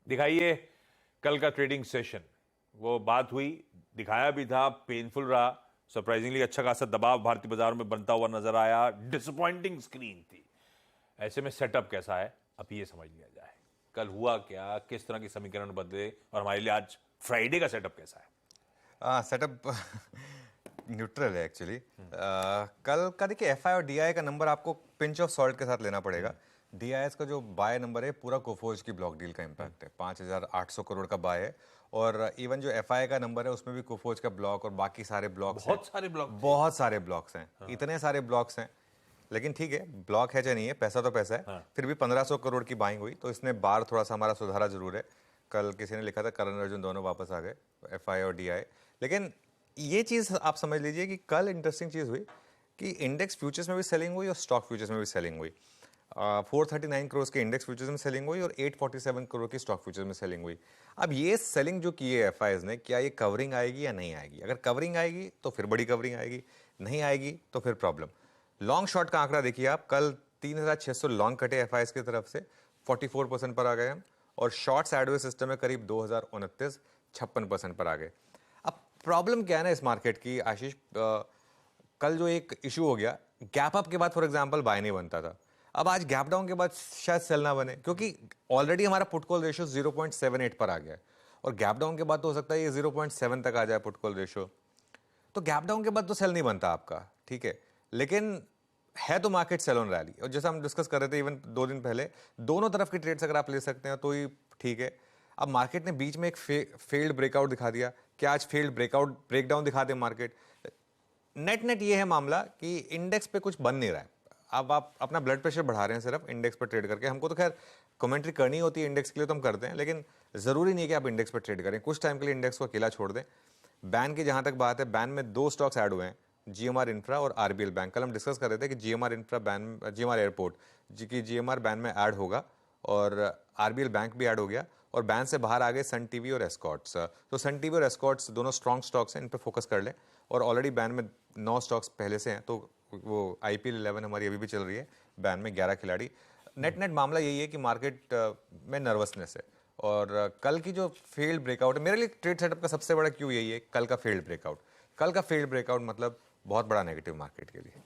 दिखाइए कल का ट्रेडिंग सेशन। वो बात हुई, दिखाया भी था, पेनफुल रहा। सरप्राइजिंगली अच्छा खासा दबाव भारतीय बाजार में बनता हुआ नजर आया। डिसअपॉइंटिंग स्क्रीन थी। ऐसे में सेटअप कैसा है, अब ये समझ लिया जाए। कल हुआ क्या, किस तरह के समीकरण बदले, और हमारे लिए आज फ्राइडे का सेटअप कैसा है। सेटअप न्यूट्रल है एक्चुअली। कल का देखिए एफआई और डीआई का नंबर आपको पिंच ऑफ सॉल्ट के साथ लेना पड़ेगा। डीआईएस का जो बाय नंबर है पूरा कोफोज की ब्लॉक डील का इम्पैक्ट है, 5,800 करोड़ का बाय है। और इवन जो एफआई का नंबर है उसमें भी कोफोज का ब्लॉक और बाकी सारे ब्लॉक्स हैं। बहुत सारे ब्लॉक्स हैं। इतने सारे ब्लॉक्स हैं, लेकिन ठीक है, ब्लॉक है चाहे नहीं है, पैसा तो पैसा है। फिर भी 1500 करोड़ की बाइंग हुई, तो इसने बार थोड़ा सा हमारा सुधारा जरूर है। कल किसी ने लिखा था करण अर्जुन दोनों वापस आ गए, एफआई और डीआई। लेकिन ये चीज़ आप समझ लीजिए कि कल इंटरेस्टिंग चीज़ हुई कि इंडेक्स फ्यूचर्स में भी सेलिंग हुई और स्टॉक फ्यूचर्स में भी सेलिंग हुई। 439 करोड़ के इंडेक्स फ्यूचर्स में सेलिंग हुई और 847 करोड़ की स्टॉक फ्यूचर्स में सेलिंग हुई। अब ये सेलिंग जो की है एफआईज ने, क्या ये कवरिंग आएगी या नहीं आएगी? अगर कवरिंग आएगी तो फिर बड़ी कवरिंग आएगी, नहीं आएगी तो फिर प्रॉब्लम। लॉन्ग शॉर्ट का आंकड़ा देखिए आप, कल 3,600 लॉन्ग कटे एफआईज की तरफ से, 44% पर आ गए हम। और शॉर्ट्स एडवे सिस्टम में करीब 2029 56% पर आ गए। अब प्रॉब्लम क्या है ना इस मार्केट की आशीष, कल जो एक इशू हो गया, गैप अप के बाद फॉर एग्जांपल बाय नहीं बनता था। अब आज गैप डाउन के बाद शायद सेल ना बने, क्योंकि ऑलरेडी हमारा पुट कॉल रेशियो 0.78 पर आ गया है। और गैप डाउन के बाद तो हो सकता है ये 0.7 तक आ जाए पुट कॉल रेशियो। तो गैप डाउन के बाद तो सेल नहीं बनता आपका, ठीक है। लेकिन है तो मार्केट सेल ऑन रैली, और जैसा हम डिस्कस कर रहे थे इवन 2 दिन पहले, दोनों तरफ की ट्रेड्स अगर आप ले सकते हैं तो ही ठीक है। अब मार्केट ने बीच में एक फेल्ड ब्रेकआउट दिखा दिया। क्या आज फेल्ड ब्रेकडाउन दिखा दे मार्केट? नेट नेट ये है मामला कि इंडेक्स पे कुछ बन नहीं रहा है। अब आप अपना ब्लड प्रेशर बढ़ा रहे हैं सिर्फ इंडेक्स पर ट्रेड करके। हमको तो खैर कमेंट्री करनी होती है इंडेक्स के लिए, तो हम करते हैं, लेकिन जरूरी नहीं कि आप इंडेक्स पर ट्रेड करें। कुछ टाइम के लिए इंडेक्स को अकेला छोड़ दें। बैन की जहां तक बात है, बैन में 2 स्टॉक्स ऐड हुए हैं, जीएमआर इंफ्रा और आरबीएल बैंक। कल हम डिस्कस कर रहे थे कि GMR infra ban, GMR airport की जीएमआर बैन में ऐड होगा और आरबीएल बैंक भी ऐड हो गया। और बैन से बाहर आ गए सन टीवी और एस्कॉर्ट्स। तो सन टीवी और एस्कॉर्ट्स दोनों स्ट्रॉन्ग स्टॉक्स हैं, इन पे फोकस कर लें। और ऑलरेडी बैन में 9 स्टॉक्स पहले से हैं, तो वो आईपीएल 11 हमारी अभी भी चल रही है, बैन में 11 खिलाड़ी। नेट नेट मामला यही है कि मार्केट में नर्वसनेस है। और कल की जो फेल्ड ब्रेकआउट है, मेरे लिए ट्रेड सेटअप का सबसे बड़ा क्यों यही है, कल का फेल्ड ब्रेकआउट। कल का फेल्ड ब्रेकआउट मतलब बहुत बड़ा नेगेटिव मार्केट के लिए।